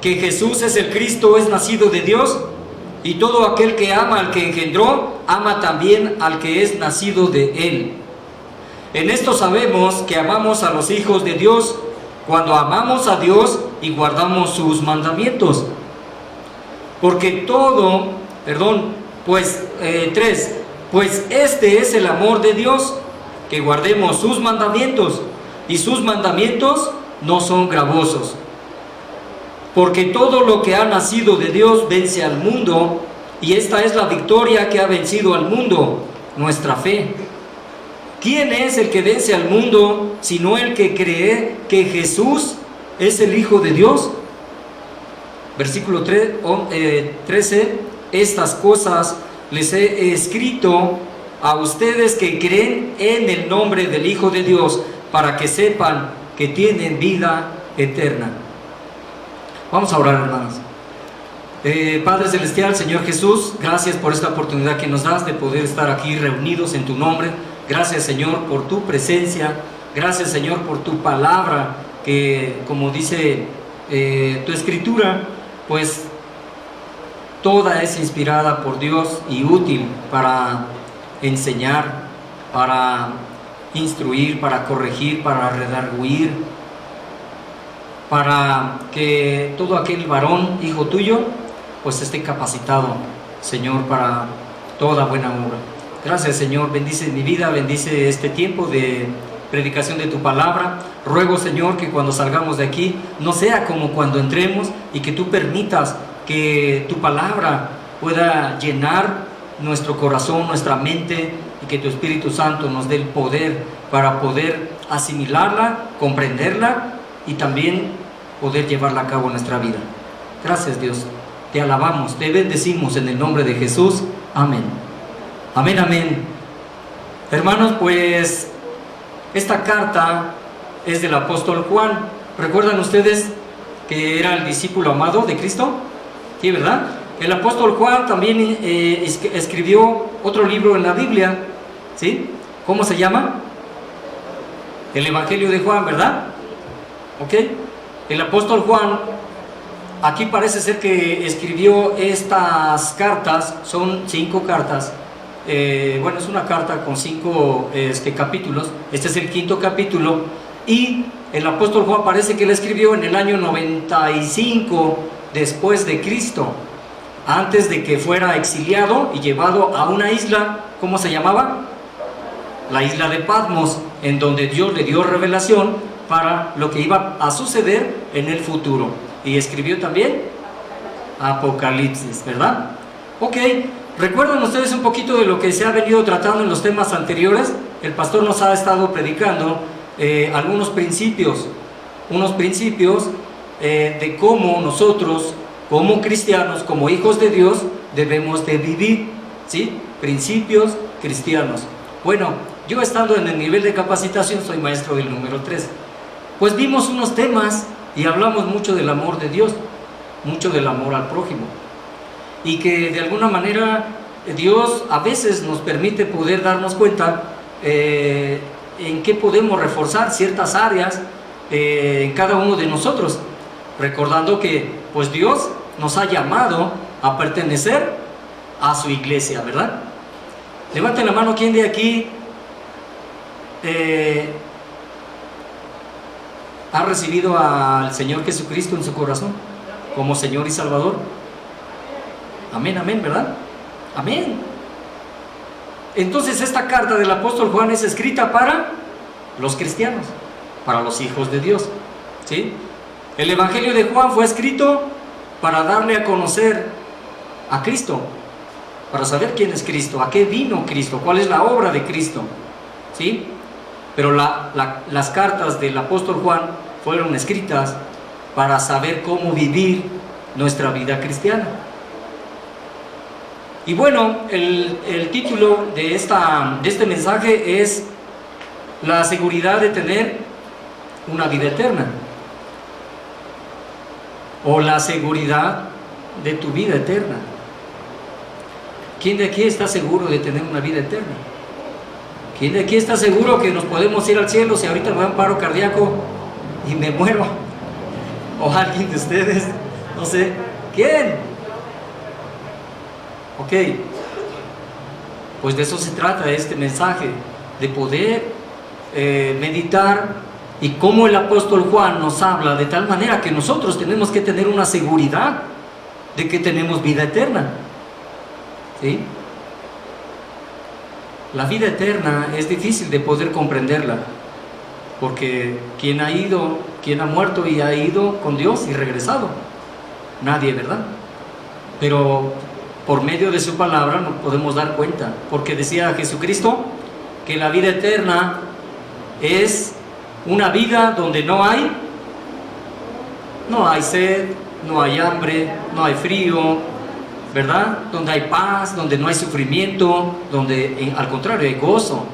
que Jesús es el Cristo es nacido de Dios, y todo aquel que ama al que engendró, ama también al que es nacido de él. En esto sabemos que amamos a los hijos de Dios, cuando amamos a Dios y guardamos sus mandamientos. Porque pues este es el amor de Dios, que guardemos sus mandamientos, y sus mandamientos no son gravosos. Porque todo lo que ha nacido de Dios vence al mundo, y esta es la victoria que ha vencido al mundo, nuestra fe. ¿Quién es el que vence al mundo, sino el que cree que Jesús es el Hijo de Dios? Versículo 13, estas cosas les he escrito a ustedes que creen en el nombre del Hijo de Dios, para que sepan que tienen vida eterna. Vamos a orar, hermanos. Padre Celestial, Señor Jesús, gracias por esta oportunidad que nos das de poder estar aquí reunidos en tu nombre. Gracias, Señor, por tu presencia. Gracias, Señor, por tu palabra, que como dice tu escritura, pues toda es inspirada por Dios y útil para enseñar, para instruir, para corregir, para redarguir, para que todo aquel varón, hijo tuyo, pues esté capacitado, Señor, para toda buena obra. Gracias, Señor, bendice mi vida, bendice este tiempo de predicación de tu palabra. Ruego, Señor, que cuando salgamos de aquí no sea como cuando entremos, y que tú permitas que tu palabra pueda llenar nuestro corazón, nuestra mente, y que tu Espíritu Santo nos dé el poder para poder asimilarla, comprenderla y también poder llevarla a cabo en nuestra vida. Gracias, Dios. Te alabamos, te bendecimos en el nombre de Jesús. Amén. Amén, amén. Hermanos, pues esta carta es del apóstol Juan. ¿Recuerdan ustedes que era el discípulo amado de Cristo? Sí, ¿verdad? El apóstol Juan también escribió otro libro en la Biblia, ¿sí? ¿Cómo se llama? El Evangelio de Juan, ¿verdad? ¿Ok? El apóstol Juan, aquí parece ser que escribió estas cartas, son 5 cartas. Bueno, es una carta con 5 capítulos. Este es el 5.º capítulo, y el apóstol Juan parece que la escribió en el año 95 después de Cristo, antes de que fuera exiliado y llevado a una isla. ¿Cómo se llamaba? La isla de Patmos, en donde Dios le dio revelación para lo que iba a suceder en el futuro. Y escribió también Apocalipsis, ¿verdad? Ok, ¿recuerdan ustedes un poquito de lo que se ha venido tratando en los temas anteriores? El pastor nos ha estado predicando algunos principios, de cómo nosotros, como cristianos, como hijos de Dios, debemos de vivir, ¿sí? Principios cristianos. Bueno, yo estando en el nivel de capacitación, soy maestro del número 3. Pues vimos unos temas y hablamos mucho del amor de Dios, mucho del amor al prójimo, y que de alguna manera Dios a veces nos permite poder darnos cuenta en qué podemos reforzar ciertas áreas en cada uno de nosotros, recordando que pues Dios nos ha llamado a pertenecer a su iglesia, ¿verdad? Levanten la mano, ¿quién de aquí ha recibido al Señor Jesucristo en su corazón como Señor y Salvador? Amén, amén, ¿verdad? Amén. Entonces esta carta del apóstol Juan es escrita para los cristianos, para los hijos de Dios, ¿sí? El Evangelio de Juan fue escrito para darle a conocer a Cristo, para saber quién es Cristo, a qué vino Cristo, cuál es la obra de Cristo, ¿sí? Pero las cartas del apóstol Juan fueron escritas para saber cómo vivir nuestra vida cristiana. Y bueno, el título de este mensaje es la seguridad de tener una vida eterna, o la seguridad de tu vida eterna. ¿Quién de aquí está seguro de tener una vida eterna? ¿Quién de aquí está seguro que nos podemos ir al cielo si ahorita me da un paro cardíaco y me muero? ¿O alguien de ustedes? No sé, ¿quién? Ok, pues de eso se trata este mensaje, de poder meditar y cómo el apóstol Juan nos habla de tal manera que nosotros tenemos que tener una seguridad de que tenemos vida eterna. ¿Sí? La vida eterna es difícil de poder comprenderla, porque ¿quién ha muerto y ha ido con Dios y regresado? Nadie, ¿verdad? Pero por medio de su palabra nos podemos dar cuenta, porque decía Jesucristo que la vida eterna es una vida donde no hay sed, no hay hambre, no hay frío, ¿verdad? Donde hay paz, donde no hay sufrimiento, donde al contrario hay gozo,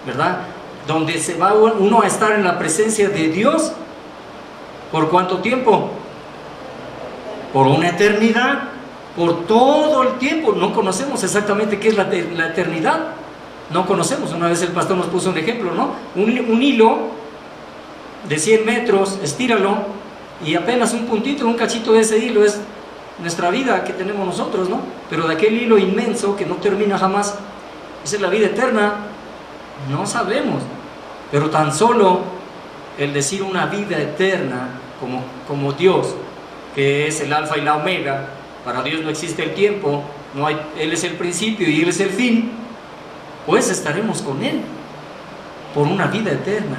¿verdad? Donde se va uno a estar en la presencia de Dios. ¿Por cuánto tiempo? Por una eternidad, por todo el tiempo. No conocemos exactamente qué es la eternidad. No conocemos. Una vez el pastor nos puso un ejemplo, ¿no? Un hilo de 100 metros, estíralo, y apenas un puntito, un cachito de ese hilo es nuestra vida que tenemos nosotros, ¿no? Pero de aquel hilo inmenso que no termina jamás, esa es la vida eterna. No sabemos, pero tan solo el decir una vida eterna como Dios, que es el alfa y la omega. Para Dios no existe el tiempo, Él es el principio y Él es el fin. Pues estaremos con Él por una vida eterna.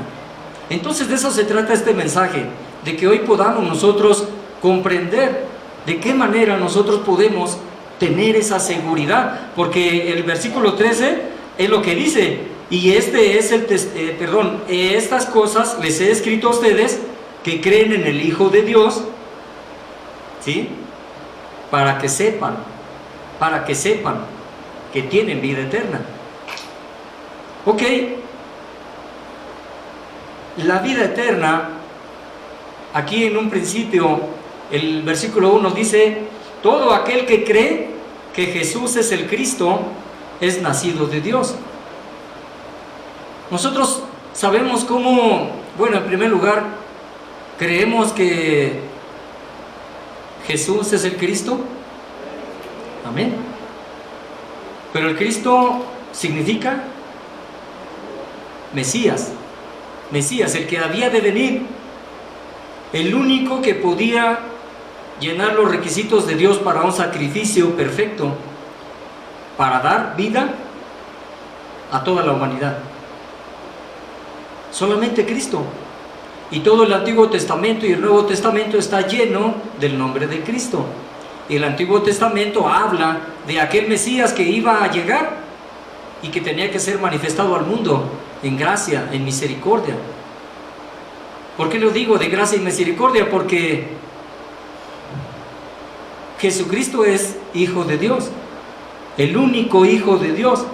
Entonces de eso se trata este mensaje, de que hoy podamos nosotros comprender de qué manera nosotros podemos tener esa seguridad, porque el versículo 13 es lo que dice: y este es estas cosas les he escrito a ustedes que creen en el Hijo de Dios, ¿sí? Para que sepan que tienen vida eterna. Ok, la vida eterna, aquí en un principio, el versículo 1 dice: todo aquel que cree que Jesús es el Cristo es nacido de Dios. Nosotros sabemos cómo, bueno, en primer lugar, creemos que Jesús es el Cristo. Amén. Pero el Cristo significa Mesías, el que había de venir, el único que podía llenar los requisitos de Dios para un sacrificio perfecto, para dar vida a toda la humanidad. Solamente Cristo. Y todo el Antiguo Testamento y el Nuevo Testamento está lleno del nombre de Cristo. Y el Antiguo Testamento habla de aquel Mesías que iba a llegar y que tenía que ser manifestado al mundo en gracia, en misericordia. ¿Por qué lo digo de gracia y misericordia? Porque Jesucristo es Hijo de Dios, el único Hijo de Dios.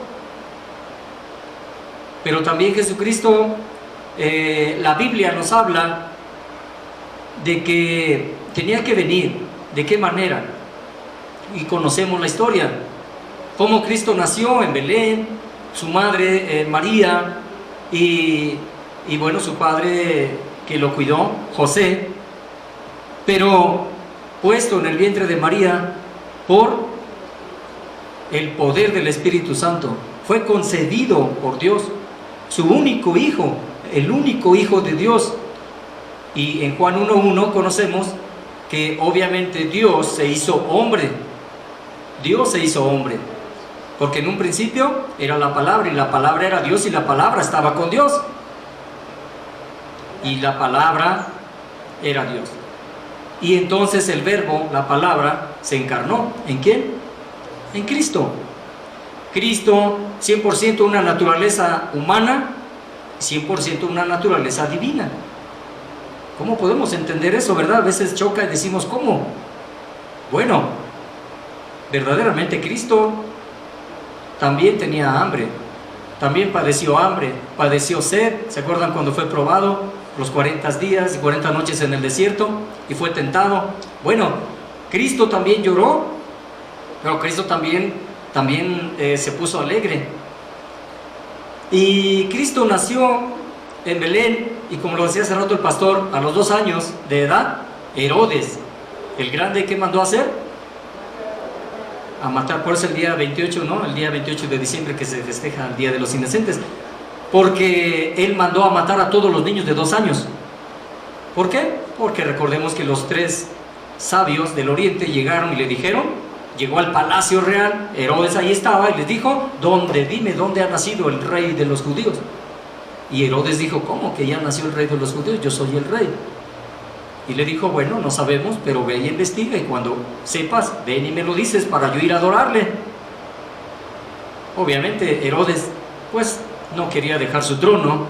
Pero también Jesucristo, la Biblia nos habla de que tenía que venir. ¿De qué manera? Y conocemos la historia. Cómo Cristo nació en Belén, su madre María, y bueno, su padre que lo cuidó, José, pero puesto en el vientre de María por el poder del Espíritu Santo. Fue concebido por Dios, su único hijo, el único Hijo de Dios. Y en Juan 1:1 conocemos que obviamente Dios se hizo hombre. Dios se hizo hombre, porque en un principio era la palabra, y la palabra era Dios, y la palabra estaba con Dios, y la palabra era Dios. Y entonces el verbo, la palabra, se encarnó. ¿En quién? En Cristo. Cristo, 100% una naturaleza humana, 100% una naturaleza divina. ¿Cómo podemos entender eso, verdad? A veces choca y decimos, ¿cómo? Bueno, verdaderamente Cristo también tenía hambre, también padeció sed. ¿Se acuerdan cuando fue probado los 40 días y 40 noches en el desierto y fue tentado? Bueno, Cristo también lloró, pero Cristo también se puso alegre. Y Cristo nació en Belén, y como lo decía hace rato el pastor, a los 2 años de edad, Herodes El grande, ¿qué mandó a hacer? A matar. Por eso el día 28, ¿no? El día 28 de diciembre que se festeja el Día de los Inocentes. Porque él mandó a matar a todos los niños de 2 años. ¿Por qué? Porque recordemos que los 3 sabios del oriente llegaron y le dijeron, llegó al palacio real, Herodes ahí estaba y les dijo, dime dónde ha nacido el rey de los judíos. Y Herodes dijo, ¿cómo que ya nació el rey de los judíos? Yo soy el rey. Y le dijo, bueno, no sabemos, pero ve y investiga, y cuando sepas, ven y me lo dices para yo ir a adorarle. Obviamente Herodes pues no quería dejar su trono,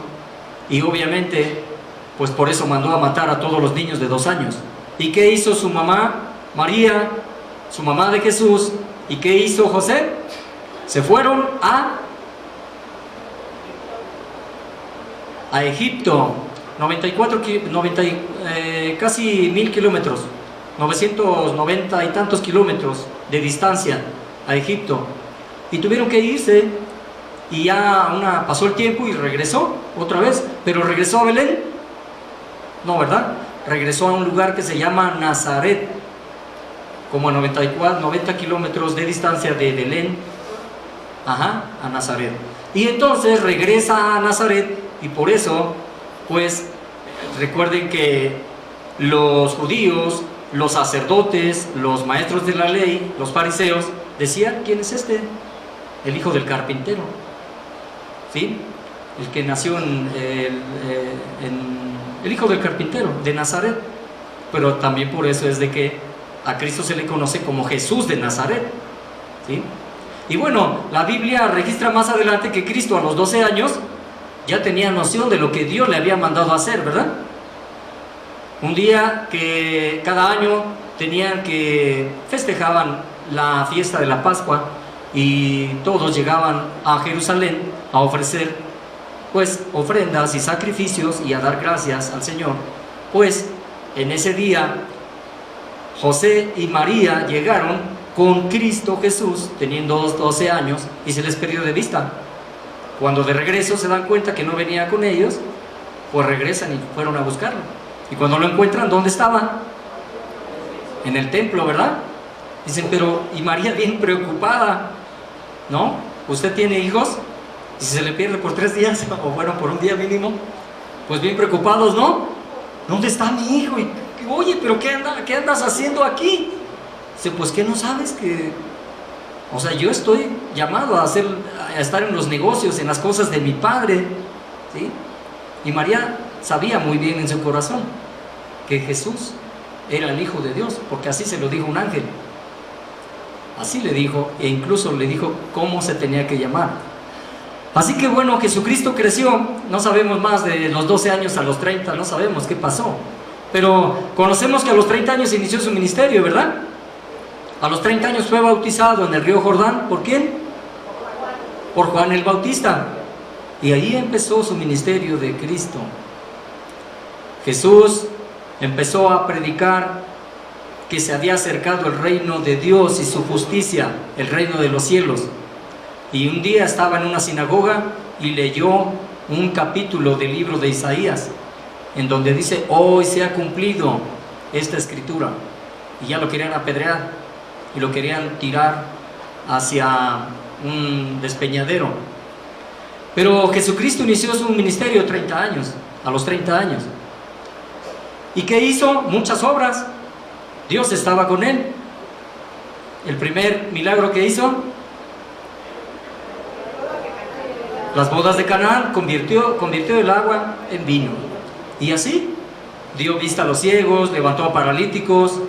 y obviamente pues por eso mandó a matar a todos los niños de 2 años. ¿Y qué hizo su mamá, María, su mamá de Jesús? ¿Y qué hizo José? Se fueron a Egipto, casi 1000 kilómetros, 990 y tantos kilómetros de distancia a Egipto. Y tuvieron que irse, y ya pasó el tiempo y regresó otra vez. Pero regresó a Belén, no, ¿verdad? Regresó a un lugar que se llama Nazaret, como a 90 kilómetros de distancia de Belén, a Nazaret. Y entonces regresa a Nazaret, y por eso, pues, recuerden que los judíos, los sacerdotes, los maestros de la ley, los fariseos, decían, ¿quién es este? El hijo del carpintero, ¿sí? El que nació el hijo del carpintero de Nazaret. Pero también por eso es de que a Cristo se le conoce como Jesús de Nazaret, ¿sí? Y bueno, la Biblia registra más adelante que Cristo a los 12 años ya tenía noción de lo que Dios le había mandado a hacer, ¿verdad? Un día que cada año festejaban la fiesta de la Pascua, y todos llegaban a Jerusalén a ofrecer pues ofrendas y sacrificios y a dar gracias al Señor. Pues en ese día José y María llegaron con Cristo Jesús teniendo 12 años, y se les perdió de vista. Cuando de regreso se dan cuenta que no venía con ellos, pues regresan y fueron a buscarlo. Y cuando lo encuentran, ¿dónde estaba? En el templo, ¿verdad? Dicen, pero, y María bien preocupada, ¿no? ¿Usted tiene hijos? Y si se le pierde por 3 días, o bueno, por un día mínimo, pues bien preocupados, ¿no? ¿Dónde está mi hijo? Y, oye, pero ¿qué andas haciendo aquí? Dice, pues, ¿qué no sabes? Que, o sea, yo estoy llamado a estar en los negocios, en las cosas de mi padre, ¿sí? Y María sabía muy bien en su corazón que Jesús era el Hijo de Dios, porque así se lo dijo un ángel. Así le dijo, e incluso le dijo cómo se tenía que llamar. Así que bueno, Jesucristo creció, no sabemos más de los 12 años a los 30, no sabemos qué pasó. Pero conocemos que a los 30 años inició su ministerio, ¿verdad? A los 30 años fue bautizado en el río Jordán. ¿Por quién? Por Juan el Bautista. Y ahí empezó su ministerio de Cristo. Jesús empezó a predicar que se había acercado el reino de Dios y su justicia, el reino de los cielos. Y un día estaba en una sinagoga y leyó un capítulo del libro de Isaías, en donde dice, hoy se ha cumplido esta escritura. Y ya lo querían apedrear y lo querían tirar hacia un despeñadero. Pero Jesucristo inició su ministerio a los 30 años. ¿Y qué hizo? Muchas obras. Dios estaba con él. El primer milagro que hizo, las bodas de Canaán, convirtió el agua en vino. Y así dio vista a los ciegos, levantó a paralíticos,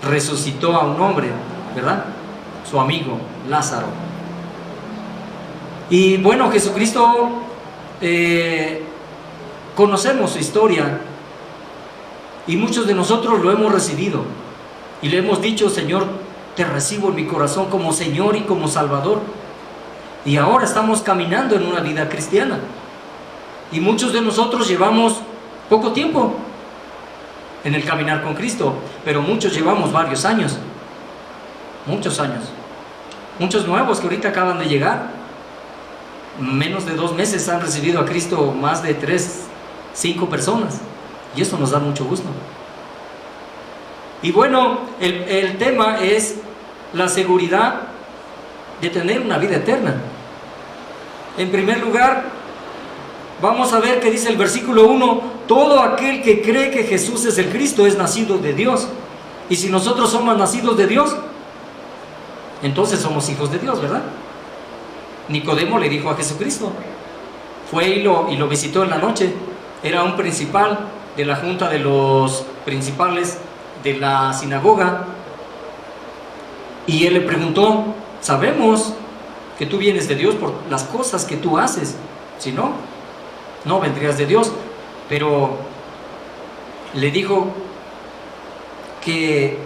resucitó a un hombre, ¿verdad? Su amigo Lázaro. Y bueno, Jesucristo, conocemos su historia, y muchos de nosotros lo hemos recibido y le hemos dicho, Señor, te recibo en mi corazón como Señor y como Salvador. Y ahora estamos caminando en una vida cristiana, y muchos de nosotros llevamos poco tiempo en el caminar con Cristo, pero muchos llevamos varios años, muchos años. Muchos nuevos que ahorita acaban de llegar, menos de 2 meses han recibido a Cristo más de 3, 5 personas, y eso nos da mucho gusto. Y bueno, el tema es la seguridad de tener una vida eterna. En primer lugar, vamos a ver que dice el versículo 1, todo aquel que cree que Jesús es el Cristo es nacido de Dios. Y si nosotros somos nacidos de Dios, entonces somos hijos de Dios, ¿verdad? Nicodemo le dijo a Jesucristo, fue y lo visitó en la noche, era un principal de la junta de los principales de la sinagoga, y él le preguntó, sabemos que tú vienes de Dios por las cosas que tú haces, si no, no vendrías de Dios. Pero le dijo que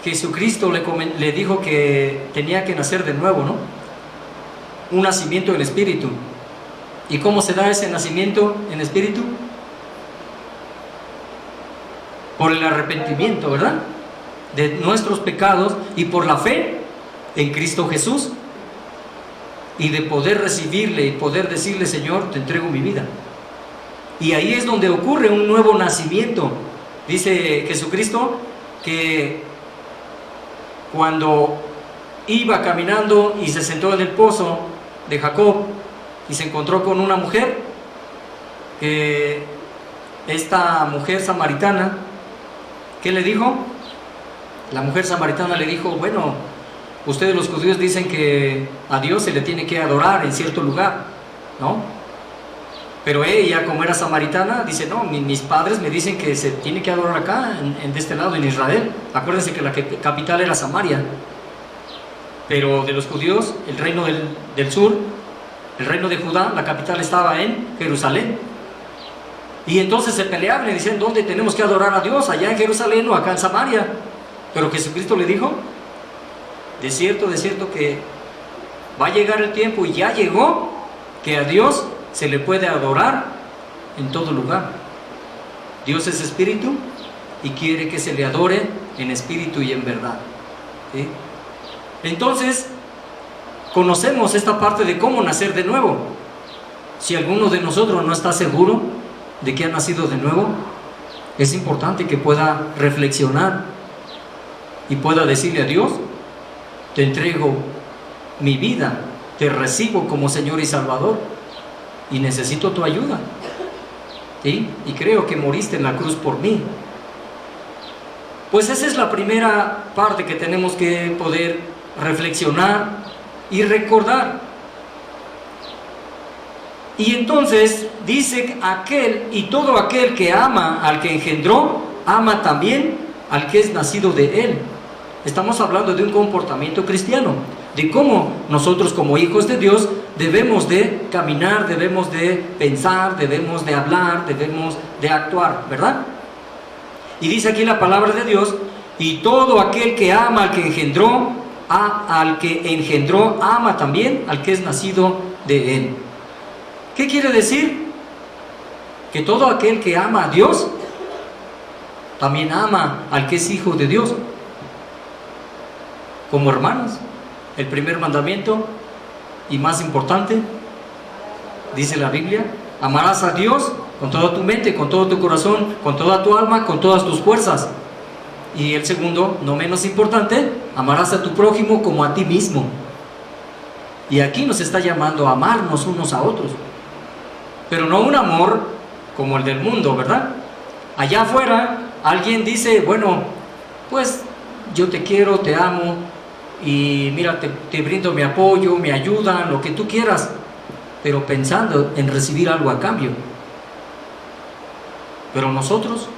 Jesucristo le dijo que tenía que nacer de nuevo, ¿no? Un nacimiento en espíritu. ¿Y cómo se da ese nacimiento en espíritu? Por el arrepentimiento, ¿verdad? De nuestros pecados y por la fe en Cristo Jesús. Y de poder recibirle y poder decirle, Señor, te entrego mi vida. Y ahí es donde ocurre un nuevo nacimiento. Dice Jesucristo que cuando iba caminando y se sentó en el pozo de Jacob y se encontró con una mujer, esta mujer samaritana, ¿qué le dijo? La mujer samaritana le dijo, bueno, ustedes los judíos dicen que a Dios se le tiene que adorar en cierto lugar, ¿no? Pero ella, como era samaritana, dice, no, mis padres me dicen que se tiene que adorar acá, de este lado, en Israel. Acuérdense que la capital era Samaria. Pero de los judíos, el reino del sur, el reino de Judá, la capital estaba en Jerusalén. Y entonces se peleaban y decían, ¿dónde tenemos que adorar a Dios? ¿Allá en Jerusalén o acá en Samaria? Pero Jesucristo le dijo, de cierto que va a llegar el tiempo, y ya llegó, que a Dios se le puede adorar en todo lugar. Dios es espíritu y quiere que se le adore en espíritu y en verdad, ¿sí? Entonces, conocemos esta parte de cómo nacer de nuevo. Si alguno de nosotros no está seguro de que ha nacido de nuevo, es importante que pueda reflexionar y pueda decirle a Dios, te entrego mi vida, te recibo como Señor y Salvador, y necesito tu ayuda, ¿sí? Y creo que moriste en la cruz por mí. Pues esa es la primera parte que tenemos que poder reflexionar y recordar. Y entonces dice aquel, y todo aquel que ama al que engendró, ama también al que es nacido de él. Estamos hablando de un comportamiento cristiano, de cómo nosotros como hijos de Dios debemos de caminar, debemos de pensar, debemos de hablar, debemos de actuar, ¿verdad? Y dice aquí la palabra de Dios, y todo aquel que ama al que engendró, ama también al que es nacido de él. ¿Qué quiere decir? Que todo aquel que ama a Dios, también ama al que es hijo de Dios. Como hermanos, el primer mandamiento y más importante, dice la Biblia, amarás a Dios con toda tu mente, con todo tu corazón, con toda tu alma, con todas tus fuerzas. Y el segundo, no menos importante, amarás a tu prójimo como a ti mismo. Y aquí nos está llamando a amarnos unos a otros, pero no un amor como el del mundo, ¿verdad? Allá afuera alguien dice, bueno, pues yo te quiero, te amo, y mira, te brindo mi apoyo, mi ayuda, lo que tú quieras, pero pensando en recibir algo a cambio. Pero nosotros,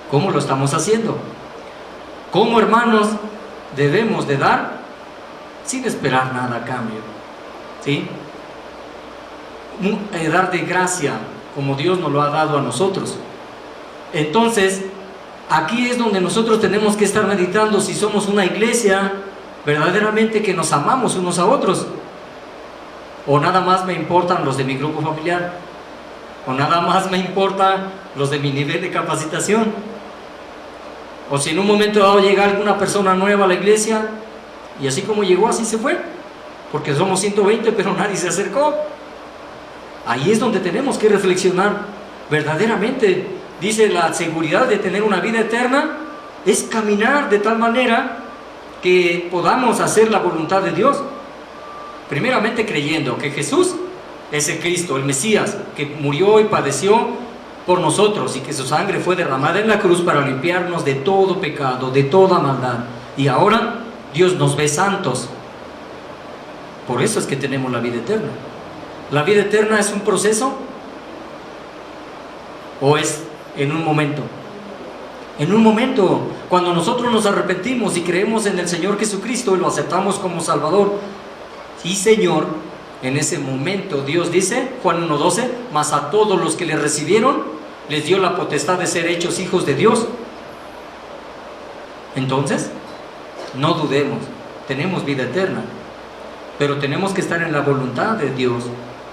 ¿cómo lo estamos haciendo? Como hermanos debemos de dar sin esperar nada a cambio, ¿sí? Dar de gracia como Dios nos lo ha dado a nosotros. Entonces, aquí es donde nosotros tenemos que estar meditando si somos una iglesia verdaderamente que nos amamos unos a otros, o nada más me importan los de mi grupo familiar, o nada más me importan los de mi nivel de capacitación, o si en un momento dado llega alguna persona nueva a la iglesia y así como llegó así se fue, porque somos 120 pero nadie se acercó. Ahí es donde tenemos que reflexionar verdaderamente. Dice la seguridad de tener una vida eterna es caminar de tal manera que podamos hacer la voluntad de Dios. Primeramente creyendo que Jesús es el Cristo, el Mesías, que murió y padeció por nosotros y que su sangre fue derramada en la cruz para limpiarnos de todo pecado, de toda maldad. Y ahora Dios nos ve santos. Por eso es que tenemos la vida eterna. ¿La vida eterna es un proceso o es en un momento? En un momento, cuando nosotros nos arrepentimos y creemos en el Señor Jesucristo y lo aceptamos como Salvador y Señor, en ese momento Dios dice, Juan 1:12, mas a todos los que le recibieron les dio la potestad de ser hechos hijos de Dios. Entonces, no dudemos, tenemos vida eterna, pero tenemos que estar en la voluntad de Dios,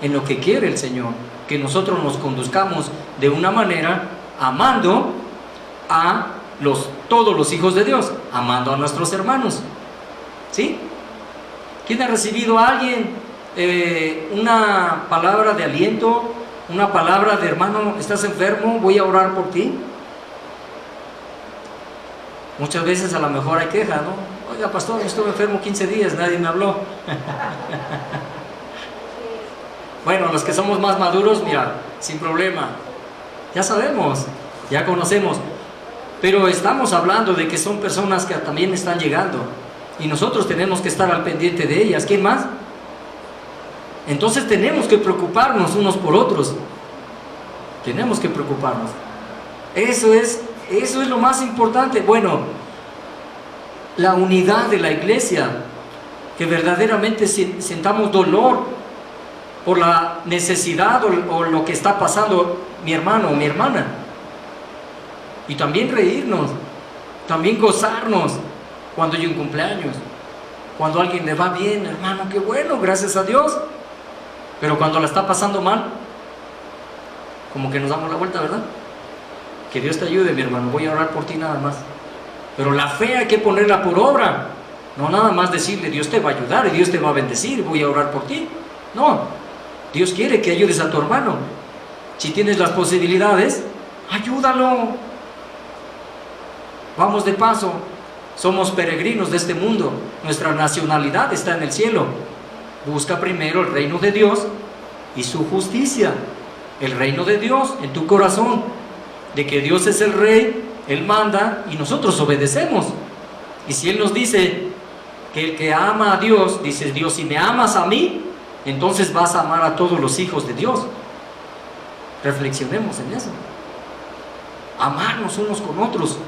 en lo que quiere el Señor, que nosotros nos conduzcamos de una manera amando a todos los hijos de Dios, amando a nuestros hermanos. ¿Sí? ¿Quién ha recibido a alguien una palabra de aliento, una palabra de hermano, estás enfermo, voy a orar por ti? Muchas veces a lo mejor hay queja, ¿no? Oiga, pastor, estuve enfermo 15 días, nadie me habló. Bueno, los que somos más maduros, mira, sin problema, ya sabemos, ya conocemos, pero estamos hablando de que son personas que también están llegando y nosotros tenemos que estar al pendiente de ellas. ¿Quién más? Entonces tenemos que preocuparnos unos por otros, tenemos que preocuparnos. Eso es lo más importante. Bueno, la unidad de la iglesia, que verdaderamente sintamos dolor por la necesidad o lo que está pasando mi hermano o mi hermana, y también reírnos, también gozarnos cuando hay un cumpleaños, cuando a alguien le va bien, hermano, qué bueno, gracias a Dios. Pero cuando la está pasando mal, como que nos damos la vuelta, ¿verdad? Que Dios te ayude, mi hermano, voy a orar por ti nada más. Pero la fe hay que ponerla por obra, no nada más decirle Dios te va a ayudar y Dios te va a bendecir, voy a orar por ti. No, Dios quiere que ayudes a tu hermano. Si tienes las posibilidades, ayúdalo. Vamos de paso, somos peregrinos de este mundo, nuestra nacionalidad está en el cielo. Busca primero el reino de Dios y su justicia, el reino de Dios en tu corazón, de que Dios es el rey, Él manda y nosotros obedecemos. Y si Él nos dice que el que ama a Dios, dice Dios, si me amas a mí, entonces vas a amar a todos los hijos de Dios. Reflexionemos en eso. Amarnos unos con otros.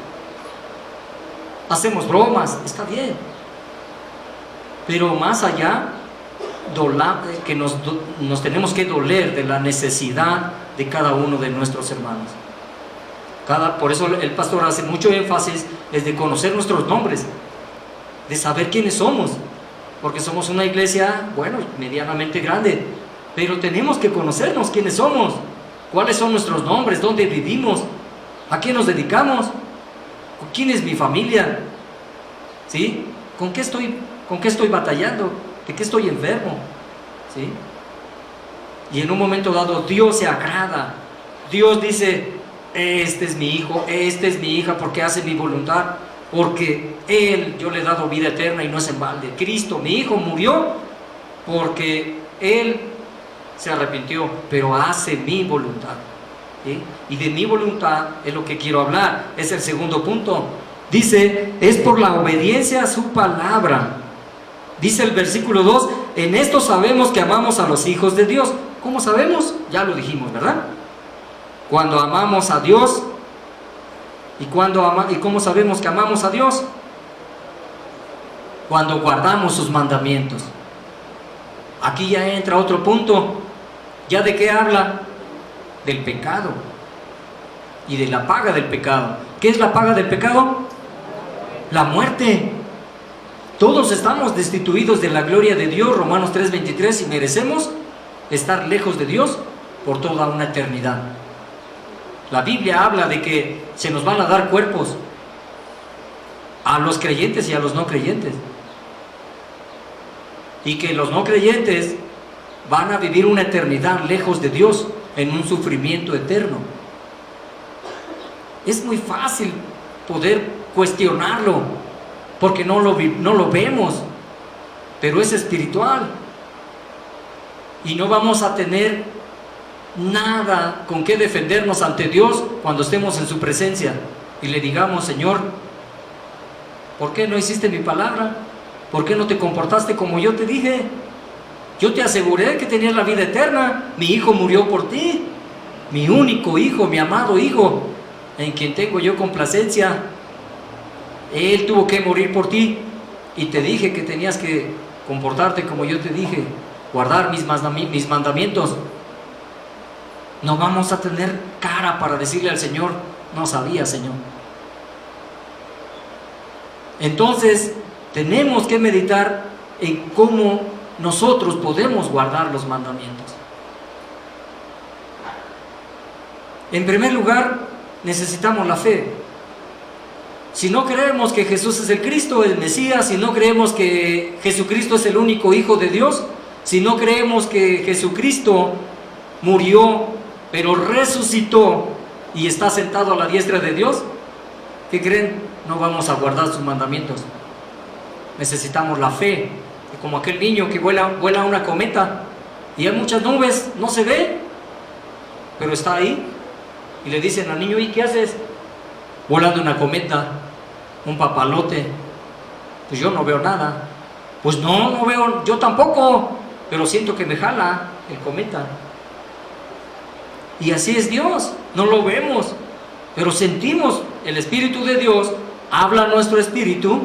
Hacemos bromas, está bien, pero más allá que nos tenemos que doler de la necesidad de cada uno de nuestros hermanos. Por eso el pastor hace mucho énfasis es de conocer nuestros nombres, de saber quiénes somos, porque somos una iglesia, bueno, medianamente grande, pero tenemos que conocernos quiénes somos, cuáles son nuestros nombres, dónde vivimos, a qué nos dedicamos, quién es mi familia, ¿sí? ¿Con qué estoy batallando? ¿De qué estoy enfermo? ¿Sí? Y en un momento dado Dios se agrada. Dios dice, este es mi hijo, esta es mi hija, porque hace mi voluntad, porque yo le he dado vida eterna y no es en balde. Cristo, mi hijo, murió porque Él se arrepintió, pero hace mi voluntad. ¿Sí? Y de mi voluntad es lo que quiero hablar. Es el segundo punto. Dice, es por la obediencia a su palabra. Dice el versículo 2, en esto sabemos que amamos a los hijos de Dios. ¿Cómo sabemos? Ya lo dijimos, ¿verdad? Cuando amamos a Dios. ¿Y cómo sabemos que amamos a Dios? Cuando guardamos sus mandamientos. Aquí ya entra otro punto. ¿Ya de qué habla? Del pecado y de la paga del pecado. ¿Qué es la paga del pecado? La muerte. Todos estamos destituidos de la gloria de Dios, Romanos 3:23, y merecemos estar lejos de Dios por toda una eternidad. La Biblia habla de que se nos van a dar cuerpos a los creyentes y a los no creyentes, y que los no creyentes van a vivir una eternidad lejos de Dios en un sufrimiento eterno. Es muy fácil poder cuestionarlo, porque no lo vemos, pero es espiritual. Y no vamos a tener nada con qué defendernos ante Dios cuando estemos en su presencia y le digamos: Señor, ¿por qué no hiciste mi palabra? ¿Por qué no te comportaste como yo te dije? Yo te aseguré que tenías la vida eterna. Mi hijo murió por ti, mi único hijo, mi amado hijo, en quien tengo yo complacencia. Él tuvo que morir por ti, y te dije que tenías que comportarte como yo te dije, guardar mis mandamientos. No vamos a tener cara para decirle al Señor: no sabía, Señor. Entonces tenemos que meditar en cómo nosotros podemos guardar los mandamientos. En primer lugar, necesitamos la fe. Si no creemos que Jesús es el Cristo, el Mesías, si no creemos que Jesucristo es el único Hijo de Dios, si no creemos que Jesucristo murió, pero resucitó y está sentado a la diestra de Dios, ¿qué creen? No vamos a guardar sus mandamientos. Necesitamos la fe, como aquel niño que vuela una cometa y hay muchas nubes, no se ve, pero está ahí, y le dicen al niño: ¿y qué haces? Volando una cometa, un papalote. Pues yo no veo nada. Pues no veo, yo tampoco, pero siento que me jala el cometa. Y así es Dios, no lo vemos, pero sentimos. El Espíritu de Dios habla a nuestro espíritu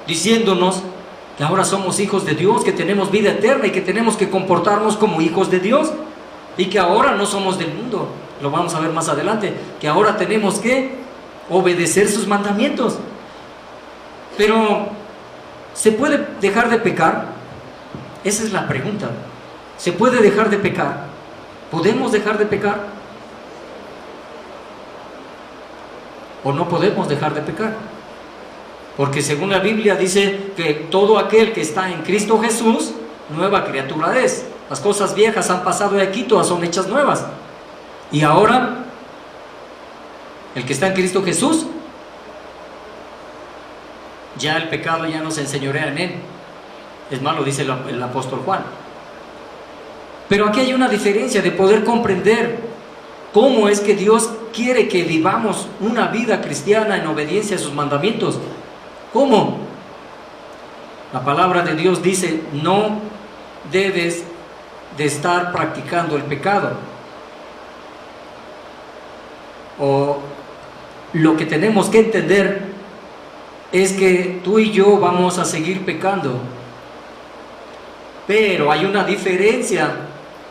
diciéndonos que ahora somos hijos de Dios, que tenemos vida eterna y que tenemos que comportarnos como hijos de Dios, y que ahora no somos del mundo. Lo vamos a ver más adelante, que ahora tenemos que obedecer sus mandamientos. Pero ¿se puede dejar de pecar? Esa es la pregunta. ¿Se puede dejar de pecar? ¿Podemos dejar de pecar? ¿O no podemos dejar de pecar? Porque según la Biblia dice que todo aquel que está en Cristo Jesús, nueva criatura es. Las cosas viejas han pasado de aquí, todas son hechas nuevas. Y ahora, el que está en Cristo Jesús, ya el pecado ya no se enseñorea en él. Es más, lo dice el apóstol Juan. Pero aquí hay una diferencia de poder comprender cómo es que Dios quiere que vivamos una vida cristiana en obediencia a sus mandamientos. ¿Cómo? La palabra de Dios dice: no debes de estar practicando el pecado. O lo que tenemos que entender es que tú y yo vamos a seguir pecando, pero hay una diferencia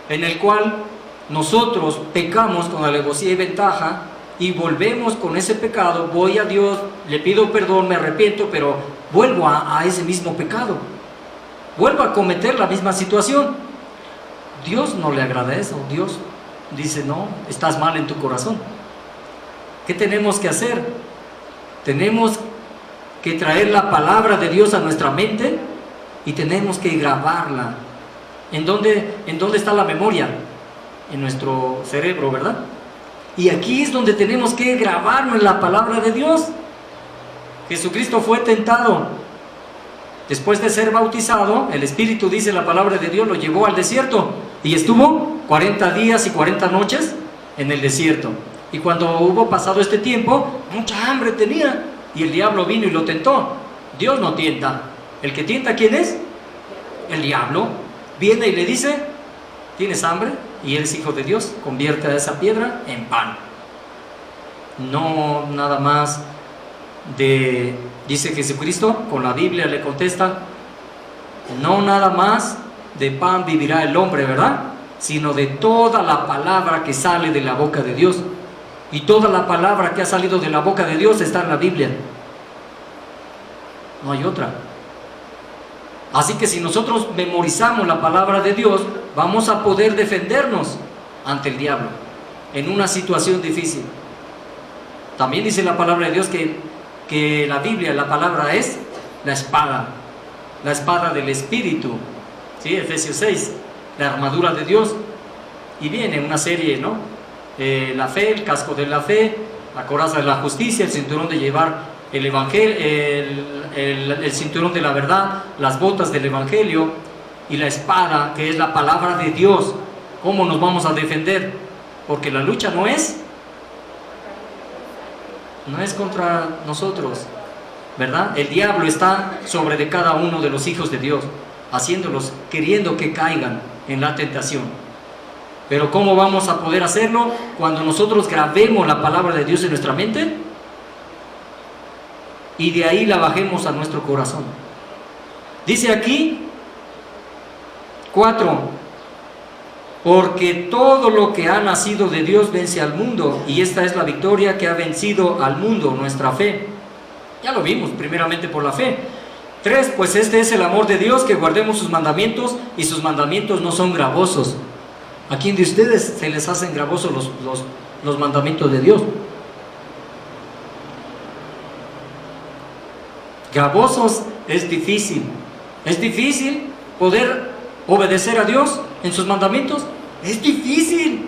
en el cual nosotros pecamos con alevosía y ventaja y volvemos con ese pecado. Voy a Dios, le pido perdón, me arrepiento, pero vuelvo a ese mismo pecado, vuelvo a cometer la misma situación. Dios no le agrada eso. Dios dice: no, estás mal en tu corazón. ¿Qué tenemos que hacer? Tenemos que traer la palabra de Dios a nuestra mente y tenemos que grabarla. ¿En dónde está la memoria? En nuestro cerebro, ¿verdad? Y aquí es donde tenemos que grabarnos en la palabra de Dios. Jesucristo fue tentado. Después de ser bautizado, el Espíritu, dice la palabra de Dios, lo llevó al desierto y estuvo 40 días y 40 noches en el desierto. Y cuando hubo pasado este tiempo, mucha hambre tenía, y el diablo vino y lo tentó. Dios no tienta. El que tienta, ¿quién es? El diablo. Viene y le dice: ¿tienes hambre? Y eres hijo de Dios, convierte a esa piedra en pan. No nada más dice Jesucristo, con la Biblia le contesta: no nada más de pan vivirá el hombre, ¿verdad? Sino de toda la palabra que sale de la boca de Dios. Y toda la palabra que ha salido de la boca de Dios está en la Biblia. No hay otra. Así que si nosotros memorizamos la palabra de Dios, vamos a poder defendernos ante el diablo en una situación difícil. También dice la palabra de Dios que la Biblia, la palabra es la espada del Espíritu. ¿Sí? Efesios 6, la armadura de Dios. Y viene una serie, ¿no? La fe, el casco de la fe, la coraza de la justicia, el cinturón de llevar el evangelio, el cinturón de la verdad, las botas del evangelio y la espada, que es la palabra de Dios. ¿Cómo nos vamos a defender? Porque la lucha no es contra nosotros, ¿verdad? El diablo está sobre de cada uno de los hijos de Dios, haciéndolos, queriendo que caigan en la tentación. Pero ¿cómo vamos a poder hacerlo? Cuando nosotros grabemos la palabra de Dios en nuestra mente y de ahí la bajemos a nuestro corazón. Dice aquí 4: porque todo lo que ha nacido de Dios vence al mundo, y esta es la victoria que ha vencido al mundo, nuestra fe. Ya lo vimos, primeramente por la fe. 3: pues este es el amor de Dios, que guardemos sus mandamientos, y sus mandamientos no son gravosos. ¿A quién de ustedes se les hacen gravosos los mandamientos de Dios? Gravosos es difícil. Es difícil poder obedecer a Dios en sus mandamientos. Es difícil.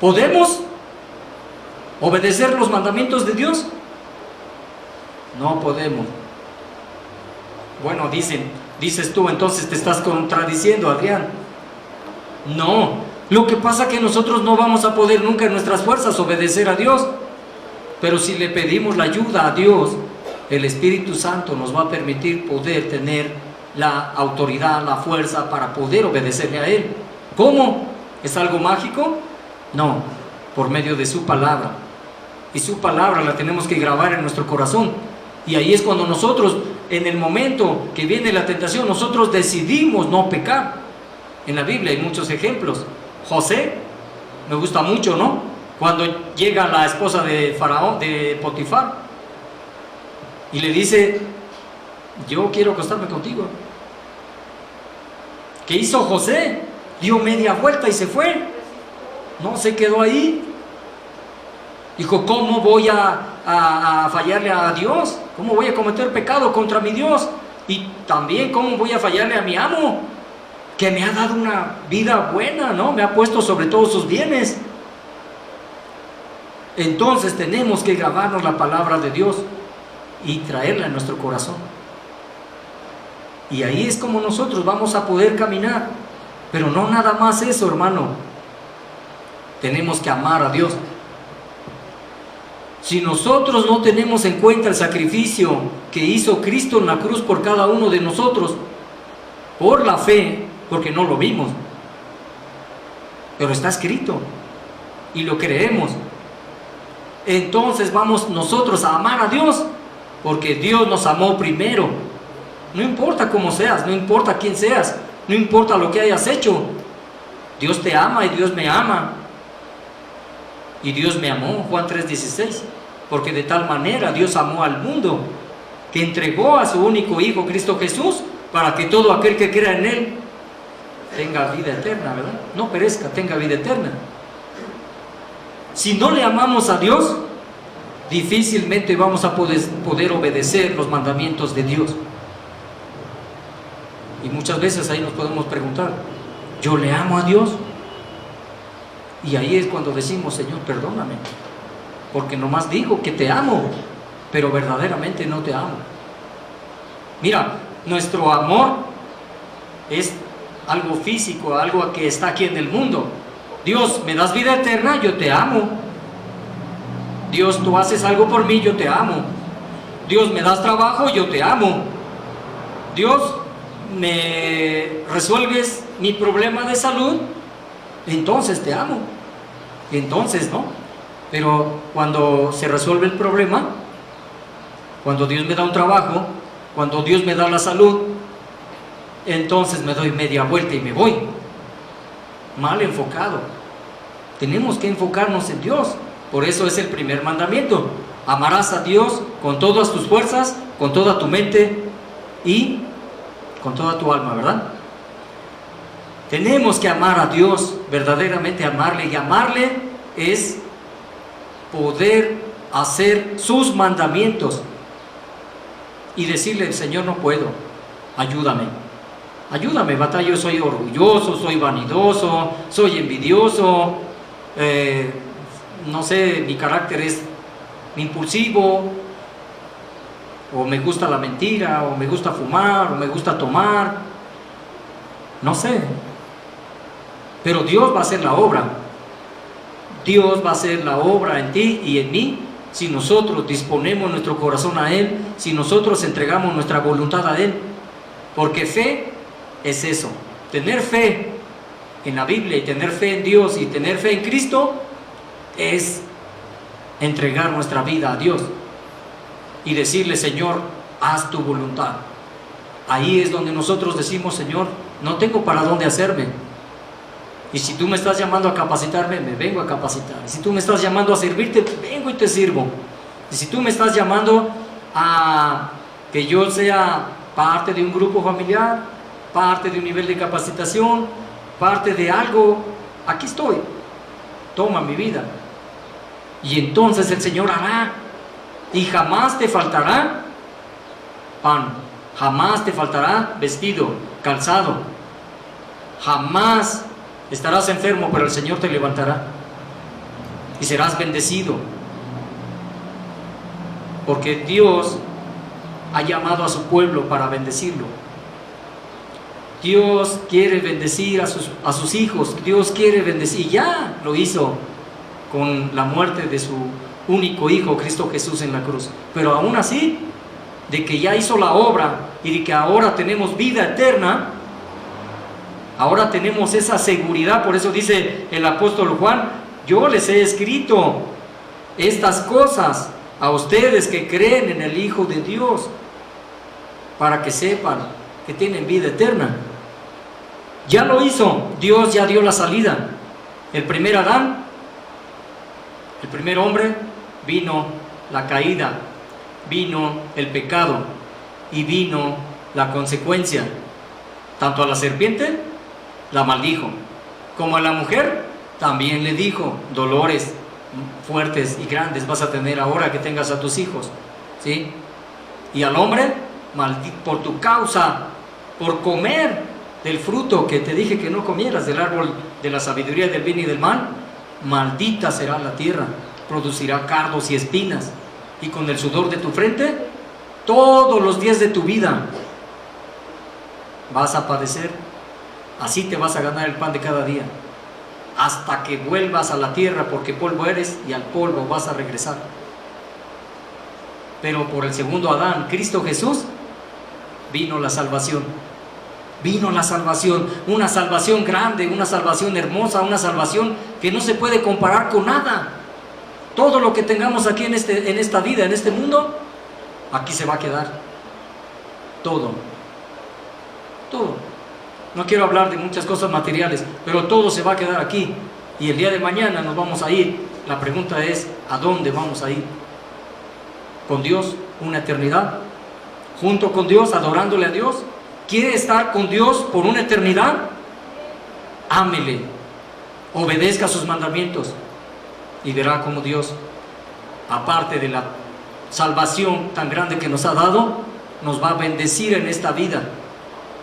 ¿Podemos obedecer los mandamientos de Dios? No podemos. Bueno, dices tú, entonces te estás contradiciendo, Adrián. No, lo que pasa es que nosotros no vamos a poder nunca en nuestras fuerzas obedecer a Dios, pero si le pedimos la ayuda a Dios, el Espíritu Santo nos va a permitir poder tener la autoridad, la fuerza para poder obedecerle a Él. ¿Cómo? ¿Es algo mágico? No, por medio de su palabra, y su palabra la tenemos que grabar en nuestro corazón, y ahí es cuando nosotros, en el momento que viene la tentación, nosotros decidimos no pecar. En la Biblia hay muchos ejemplos. José, me gusta mucho, ¿no? Cuando llega la esposa de Faraón, de Potifar, y le dice: yo quiero acostarme contigo. ¿Qué hizo José? Dio media vuelta y se fue. No se quedó ahí. Dijo: ¿cómo voy a fallarle a Dios? ¿Cómo voy a cometer pecado contra mi Dios? Y también, ¿cómo voy a fallarle a mi amo, que me ha dado una vida buena, ¿no? Me ha puesto sobre todos sus bienes. Entonces tenemos que grabarnos la palabra de Dios y traerla en nuestro corazón. Y ahí es como nosotros vamos a poder caminar. Pero no nada más eso, hermano. Tenemos que amar a Dios. Si nosotros no tenemos en cuenta el sacrificio que hizo Cristo en la cruz por cada uno de nosotros, por la fe, porque no lo vimos, pero está escrito y lo creemos, entonces vamos nosotros a amar a Dios, porque Dios nos amó primero. No importa cómo seas, no importa quién seas, no importa lo que hayas hecho, Dios te ama y Dios me ama. Y Dios me amó, Juan 3:16, porque de tal manera Dios amó al mundo, que entregó a su único Hijo, Cristo Jesús, para que todo aquel que crea en Él tenga vida eterna, ¿verdad? No perezca, tenga vida eterna. Si no le amamos a Dios, difícilmente vamos a poder obedecer los mandamientos de Dios. Y muchas veces ahí nos podemos preguntar: ¿yo le amo a Dios? Y ahí es cuando decimos: Señor, perdóname, porque nomás digo que te amo, pero verdaderamente no te amo. Mira, nuestro amor es algo físico, algo que está aquí en el mundo. Dios, me das vida eterna, yo te amo. Dios, tú haces algo por mí, yo te amo. Dios, me das trabajo, yo te amo. Dios, me resuelves mi problema de salud, entonces te amo. Entonces, ¿no? Pero cuando se resuelve el problema, cuando Dios me da un trabajo, cuando Dios me da la salud, entonces me doy media vuelta y me voy. Mal enfocado. Tenemos que enfocarnos en Dios. Por eso es el primer mandamiento: amarás a Dios con todas tus fuerzas, con toda tu mente y con toda tu alma, ¿verdad? Tenemos que amar a Dios, verdaderamente amarle, y amarle es poder hacer sus mandamientos y decirle: Señor, no puedo, ayúdame, ayúdame, batallo, soy orgulloso, soy vanidoso, soy envidioso, no sé, mi carácter es impulsivo, o me gusta la mentira, o me gusta fumar, o me gusta tomar, no sé. Pero Dios va a hacer la obra. Dios va a hacer la obra en ti y en mí si nosotros disponemos nuestro corazón a Él, si nosotros entregamos nuestra voluntad a Él. Porque fe es eso, tener fe en la Biblia y tener fe en Dios y tener fe en Cristo es entregar nuestra vida a Dios y decirle: Señor, haz tu voluntad. Ahí es donde nosotros decimos: Señor, no tengo para dónde hacerme, y si tú me estás llamando a capacitarme, me vengo a capacitar. Y si tú me estás llamando a servirte, vengo y te sirvo. Y si tú me estás llamando a que yo sea parte de un grupo familiar, parte de un nivel de capacitación, parte de algo, aquí estoy, toma mi vida. Y entonces el Señor hará, y jamás te faltará pan, jamás te faltará vestido, calzado, jamás estarás enfermo, pero el Señor te levantará y serás bendecido, porque Dios ha llamado a su pueblo para bendecirlo. Dios quiere bendecir a sus hijos. Dios quiere bendecir, y ya lo hizo con la muerte de su único Hijo, Cristo Jesús, en la cruz. Pero aún así, de que ya hizo la obra y de que ahora tenemos vida eterna, ahora tenemos esa seguridad. Por eso dice el apóstol Juan: yo les he escrito estas cosas a ustedes que creen en el Hijo de Dios, para que sepan que tienen vida eterna. Ya lo hizo, Dios ya dio la salida. El primer Adán, el primer hombre, vino la caída, vino el pecado y vino la consecuencia. Tanto a la serpiente la maldijo, como a la mujer también le dijo: dolores fuertes y grandes vas a tener ahora que tengas a tus hijos, ¿sí? Y al hombre, por tu causa, por comer del fruto que te dije que no comieras, del árbol de la sabiduría del bien y del mal, maldita será la tierra, producirá cardos y espinas, y con el sudor de tu frente todos los días de tu vida vas a padecer. Así te vas a ganar el pan de cada día, hasta que vuelvas a la tierra, porque polvo eres y al polvo vas a regresar. Pero por el segundo Adán, Cristo Jesús, vino la salvación. Vino la salvación, una salvación grande, una salvación hermosa, una salvación que no se puede comparar con nada. Todo lo que tengamos aquí en esta vida, en este mundo, aquí se va a quedar. Todo. Todo. No quiero hablar de muchas cosas materiales, pero todo se va a quedar aquí. Y el día de mañana nos vamos a ir. La pregunta es: ¿a dónde vamos a ir? ¿Con Dios una eternidad? ¿Junto con Dios, adorándole a Dios? ¿Quiere estar con Dios por una eternidad? Ámele, obedezca sus mandamientos, y verá cómo Dios, aparte de la salvación tan grande que nos ha dado, nos va a bendecir en esta vida,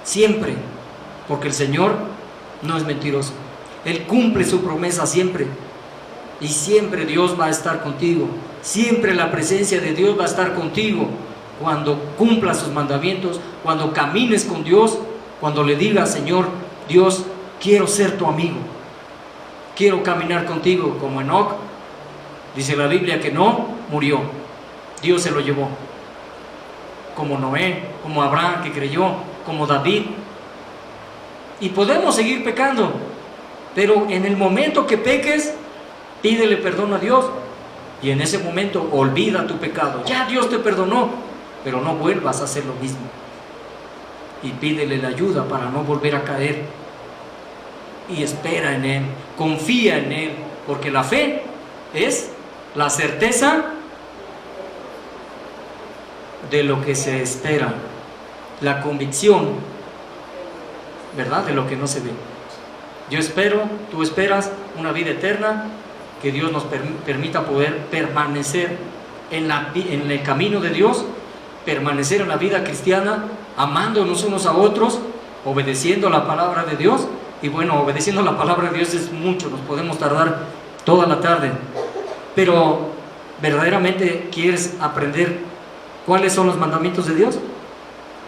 siempre, porque el Señor no es mentiroso. Él cumple su promesa siempre, y siempre Dios va a estar contigo, siempre la presencia de Dios va a estar contigo. Cuando cumplas sus mandamientos, cuando camines con Dios, cuando le digas: Señor Dios, quiero ser tu amigo, quiero caminar contigo, como Enoc, dice la Biblia que no murió, Dios se lo llevó, como Noé, como Abraham que creyó, como David. Y podemos seguir pecando, pero en el momento que peques, pídele perdón a Dios, y en ese momento olvida tu pecado. Ya Dios te perdonó, pero no vuelvas a hacer lo mismo, y pídele la ayuda para no volver a caer, y espera en Él, confía en Él, porque la fe es la certeza de lo que se espera, la convicción, ¿verdad?, de lo que no se ve. Yo espero, tú esperas una vida eterna, que Dios nos permita poder permanecer en el camino de Dios, permanecer en la vida cristiana, amándonos unos a otros, obedeciendo la palabra de Dios. Y bueno, obedeciendo la palabra de Dios es mucho, nos podemos tardar toda la tarde, pero ¿Verdaderamente quieres aprender cuáles son los mandamientos de Dios?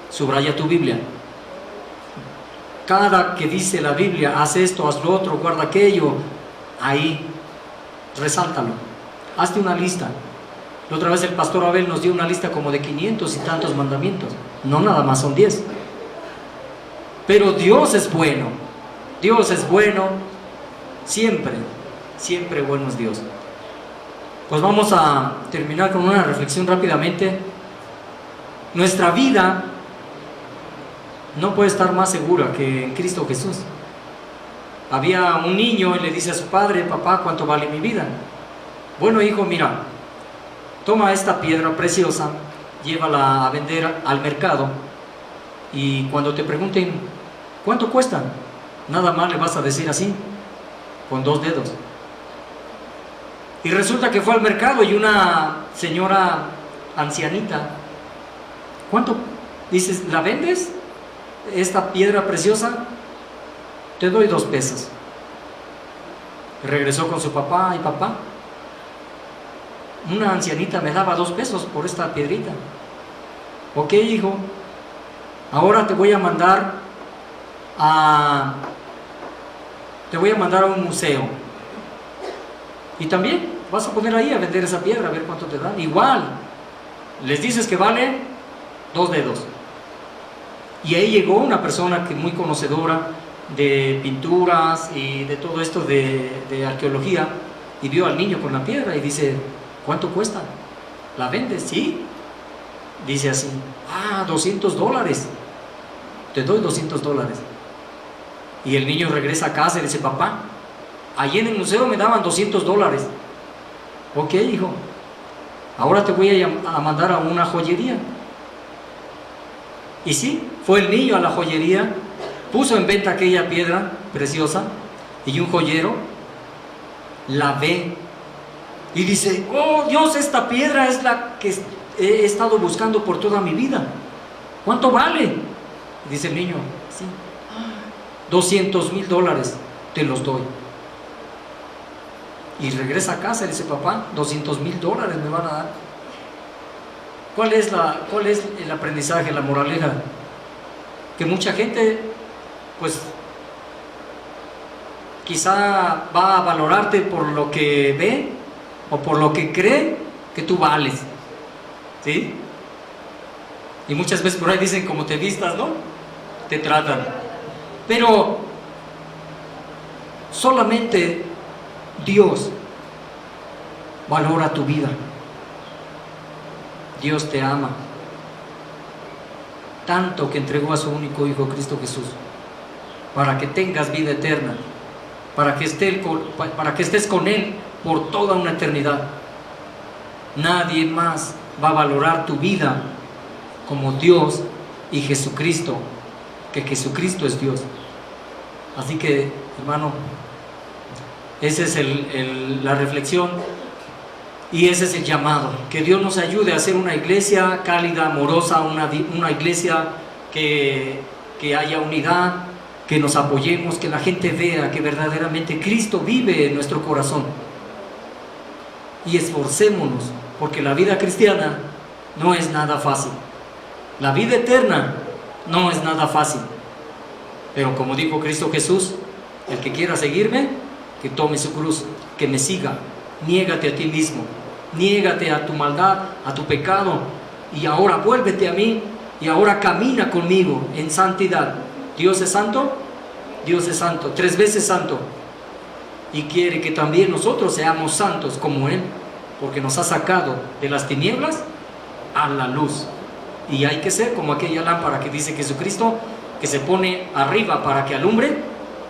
Subraya tu Biblia. Cada que dice la Biblia, haz esto, haz lo otro, guarda aquello, ahí, resáltalo. Hazte una lista. La otra vez el pastor Abel nos dio una lista como de 500 y tantos mandamientos. No nada más son 10. Pero Dios es bueno. Dios es bueno. Siempre, siempre bueno es Dios. Pues vamos a terminar con una reflexión rápidamente. Nuestra vida no puede estar más segura que en Cristo Jesús. Había un niño y le dice a su padre: papá, ¿cuánto vale mi vida? Bueno, hijo, mira, toma esta piedra preciosa, llévala a vender al mercado, y cuando te pregunten ¿cuánto cuesta?, nada más le vas a decir así, con 2 dedos. Y resulta que fue al mercado y una señora ancianita: ¿cuánto? Dices, ¿la vendes? Esta piedra preciosa, te doy 2 pesos. Regresó con su papá: y papá, una ancianita me daba 2 pesos por esta piedrita. Ok, hijo, ahora te voy a mandar a un museo, y también vas a poner ahí a vender esa piedra, a ver cuánto te dan. Igual, les dices que vale 2 dedos. Y ahí llegó una persona que muy conocedora de pinturas y de todo esto de arqueología, y vio al niño con la piedra y dice: ¿cuánto cuesta? ¿La vendes? Sí. Dice así: $200. Te doy $200. Y el niño regresa a casa y dice: papá, allí en el museo me daban $200. Ok, hijo, ahora te voy a mandar a una joyería. Y sí, fue el niño a la joyería, puso en venta aquella piedra preciosa, y un joyero la ve y dice: oh Dios, esta piedra es la que he estado buscando por toda mi vida. ¿Cuánto vale? Y dice el niño: sí, $200,000 te los doy. Y regresa a casa y dice: papá, $200,000 me van a dar. ¿Cuál es el aprendizaje, la moraleja? Que mucha gente, pues, quizá va a valorarte por lo que ve o por lo que cree que tú vales, ¿sí? Y muchas veces por ahí dicen: como te vistas, ¿no?, te tratan. Pero solamente Dios valora tu vida. Dios te ama tanto que entregó a su único Hijo, Cristo Jesús, para que tengas vida eterna, para que estés con Él por toda una eternidad. Nadie más va a valorar tu vida como Dios y Jesucristo, que Jesucristo es Dios. Así que, hermano, esa es la reflexión. Y ese es el llamado, que Dios nos ayude a hacer una iglesia cálida, amorosa, una iglesia que haya unidad, que nos apoyemos, que la gente vea que verdaderamente Cristo vive en nuestro corazón. Y esforcémonos, porque la vida cristiana no es nada fácil. La vida eterna no es nada fácil. Pero como dijo Cristo Jesús: el que quiera seguirme, que tome su cruz, que me siga. Niégate a ti mismo, niégate a tu maldad, a tu pecado, y ahora vuélvete a mí, y ahora camina conmigo en santidad. Dios es santo, Dios es santo, 3 veces santo, y quiere que también nosotros seamos santos como Él, porque nos ha sacado de las tinieblas a la luz. Y hay que ser como aquella lámpara que dice Jesucristo, que se pone arriba para que alumbre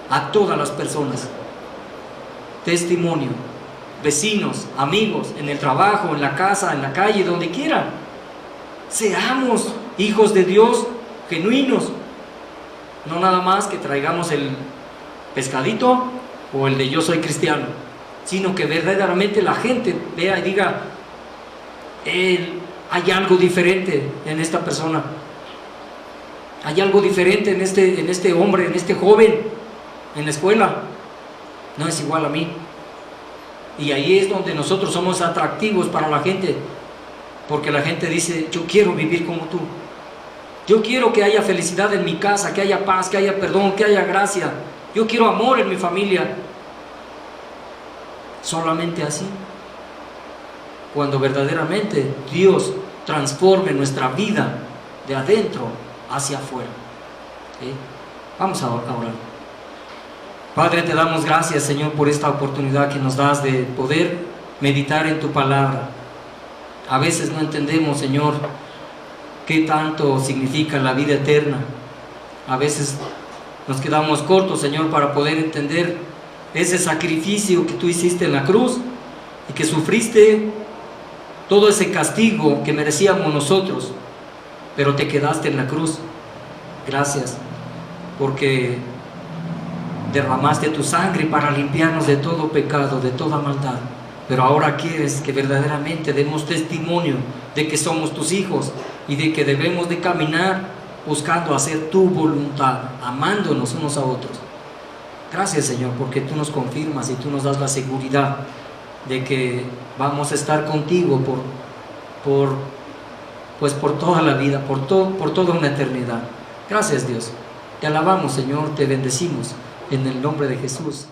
a todas las personas. Testimonio, vecinos, amigos, en el trabajo, en la casa, en la calle, donde quiera. Seamos hijos de Dios genuinos. No nada más que traigamos el pescadito o el de yo soy cristiano, sino que verdaderamente la gente vea y diga: hay algo diferente en esta persona, hay algo diferente en este hombre, en este joven, en la escuela. No es igual a mí. Y ahí es donde nosotros somos atractivos para la gente, porque la gente dice, yo quiero vivir como tú. Yo quiero que haya felicidad en mi casa, que haya paz, que haya perdón, que haya gracia. Yo quiero amor en mi familia. Solamente así, cuando verdaderamente Dios transforme nuestra vida de adentro hacia afuera. ¿Sí? Vamos a orar. Padre, te damos gracias, Señor, por esta oportunidad que nos das de poder meditar en tu palabra. A veces no entendemos, Señor, qué tanto significa la vida eterna. A veces nos quedamos cortos, Señor, para poder entender ese sacrificio que tú hiciste en la cruz y que sufriste todo ese castigo que merecíamos nosotros, pero te quedaste en la cruz. Gracias, porque derramaste tu sangre para limpiarnos de todo pecado, de toda maldad. Pero ahora quieres que verdaderamente demos testimonio de que somos tus hijos y de que debemos de caminar buscando hacer tu voluntad, amándonos unos a otros. Gracias, Señor, porque tú nos confirmas y tú nos das la seguridad de que vamos a estar contigo por toda la vida, por toda una eternidad. Gracias, Dios. Te alabamos, Señor, te bendecimos en el nombre de Jesús.